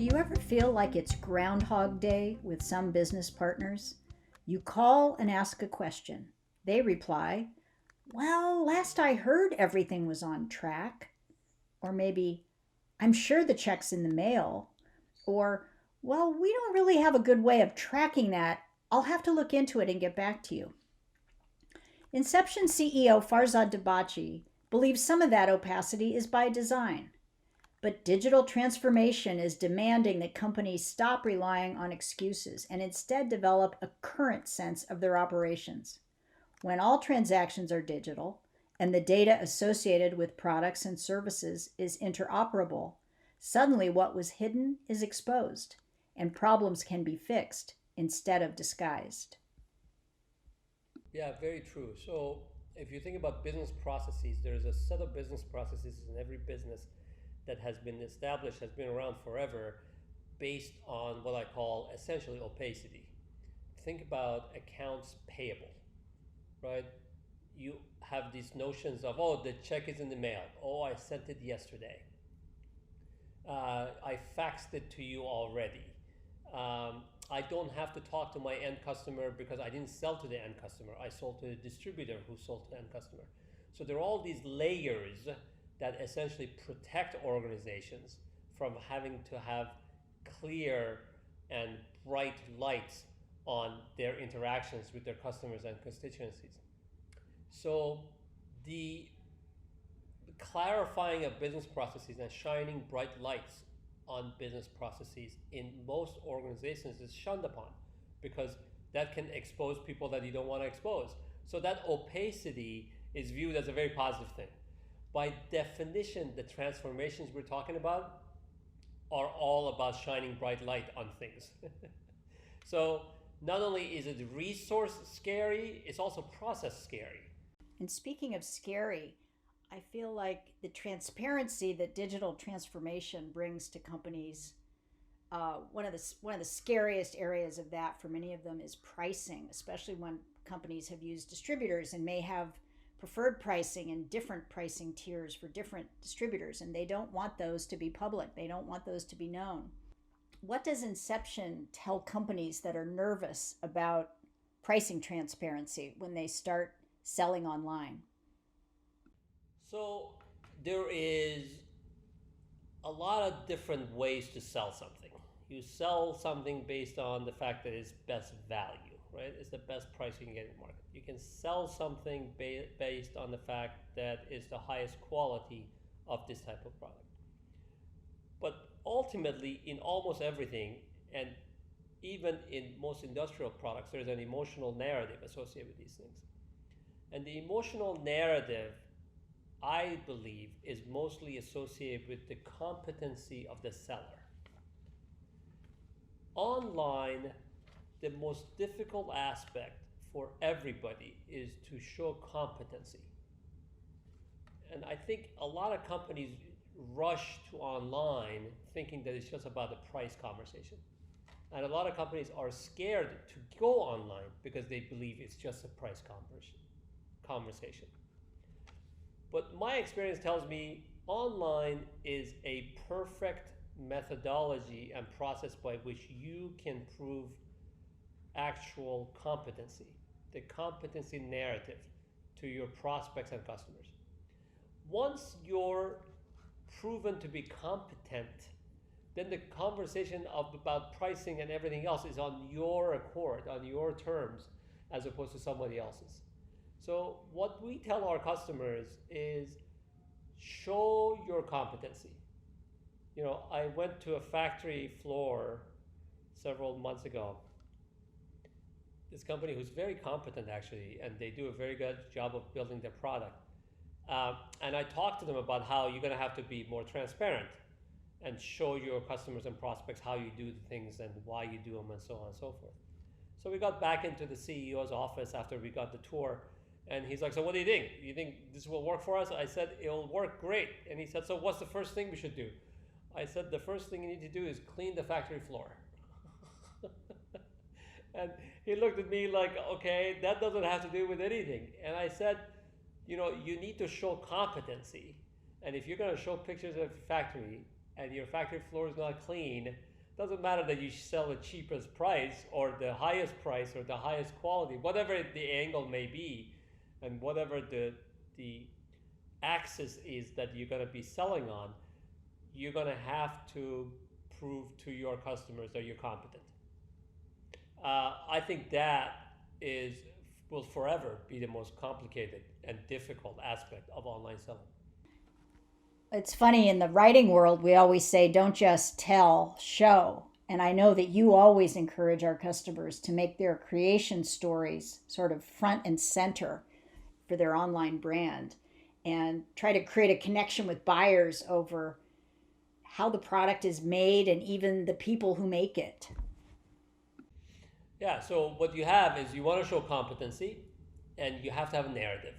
Do you ever feel like it's Groundhog Day with some business partners? You call and ask a question. They reply, "Well, last I heard, everything was on track." Or maybe, "I'm sure the check's in the mail." Or, "Well, we don't really have a good way of tracking that. I'll have to look into it and get back to you." Inxeption CEO Farzad Dibachi believes some of that opacity is by design. But digital transformation is demanding that companies stop relying on excuses and instead develop a current sense of their operations. When all transactions are digital and the data associated with products and services is interoperable, suddenly what was hidden is exposed and problems can be fixed instead of disguised. Yeah, very true. So if you think about business processes, there's a set of business processes in every business that has been established, has been around forever, based on what I call essentially opacity. Think about accounts payable, right? You have these notions of, oh, the check is in the mail. Oh, I sent it yesterday. I faxed it to you already. I don't have to talk to my end customer because I didn't sell to the end customer. I sold to the distributor who sold to the end customer. So there are all these layers that essentially protect organizations from having to have clear and bright lights on their interactions with their customers and constituencies. So the clarifying of business processes and shining bright lights on business processes in most organizations is shunned upon because that can expose people that you don't want to expose. So that opacity is viewed as a very positive thing. By definition, the transformations we're talking about are all about shining bright light on things. So not only is it resource scary, it's also process scary. And speaking of scary, I feel like the transparency that digital transformation brings to companies, one of the scariest areas of that for many of them is pricing, especially when companies have used distributors and may have preferred pricing and different pricing tiers for different distributors, and they don't want those to be public. They don't want those to be known. What does Inxeption tell companies that are nervous about pricing transparency when they start selling online? So there is a lot of different ways to sell something. You sell something based on the fact that it's best value, right? It's the best price you can get in the market. You can sell something based on the fact that it's the highest quality of this type of product. But ultimately, in almost everything, and even in most industrial products, there's an emotional narrative associated with these things. And the emotional narrative, I believe, is mostly associated with the competency of the seller. Online, the most difficult aspect for everybody is to show competency. And I think a lot of companies rush to online thinking that it's just about the price conversation. And a lot of companies are scared to go online because they believe it's just a price conversation. But my experience tells me online is a perfect methodology and process by which you can prove actual competency, the competency narrative to your prospects and customers. Once you're proven to be competent, then the conversation about pricing and everything else is on your accord, on your terms, as opposed to somebody else's. So what we tell our customers is show your competency. You know, I went to a factory floor several months ago. This company who's very competent actually, and they do a very good job of building their product. And I talked to them about how you're going to have to be more transparent and show your customers and prospects how you do the things and why you do them and so on and so forth. So we got back into the CEO's office after we got the tour, and he's like, "So what do you think? You think this will work for us?" I said, "It'll work great." And he said, "So what's the first thing we should do?" I said, "The first thing you need to do is clean the factory floor." And he looked at me like, "Okay, that doesn't have to do with anything." And I said, you need to show competency. And if you're going to show pictures of your factory and your factory floor is not clean, Doesn't matter that you sell the cheapest price or the highest price or the highest quality, whatever the angle may be, and whatever the axis is that you're going to be selling on, you're going to have to prove to your customers that you're competent. I think that will forever be the most complicated and difficult aspect of online selling. It's funny, in the writing world, we always say, don't just tell, show. And I know that you always encourage our customers to make their creation stories sort of front and center for their online brand and try to create a connection with buyers over how the product is made and even the people who make it. Yeah, so what you have is you want to show competency and you have to have a narrative.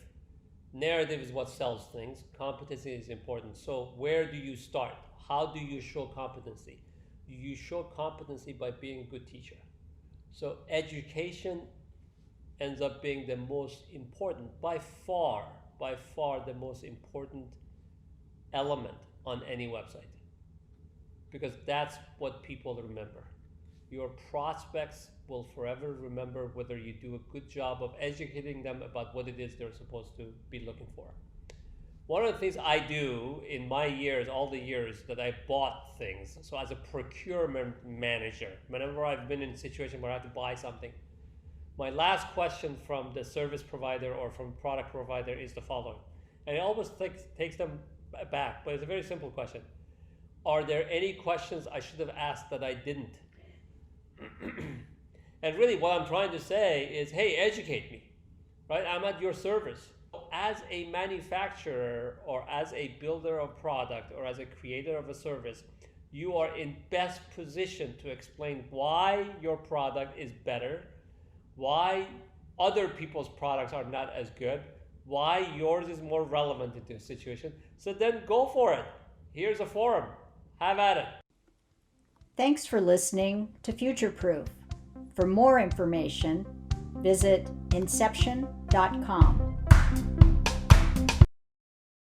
Narrative is what sells things. Competency is important. So where do you start? How do you show competency? You show competency by being a good teacher. So education ends up being the most important, by far the most important element on any website. Because that's what people remember. Your prospects will forever remember whether you do a good job of educating them about what it is they're supposed to be looking for. One of the things I do in my years, all the years that I bought things, so as a procurement manager, whenever I've been in a situation where I have to buy something, my last question from the service provider or from product provider is the following. And it almost takes them back, but it's a very simple question. Are there any questions I should have asked that I didn't? And really what I'm trying to say is, hey, educate me, right? I'm at your service. As a manufacturer or as a builder of product or as a creator of a service, you are in best position to explain why your product is better, why other people's products are not as good, why yours is more relevant in this situation. So then go for it. Here's a forum. Have at it. Thanks for listening to Future Proof. For more information, visit inxeption.com.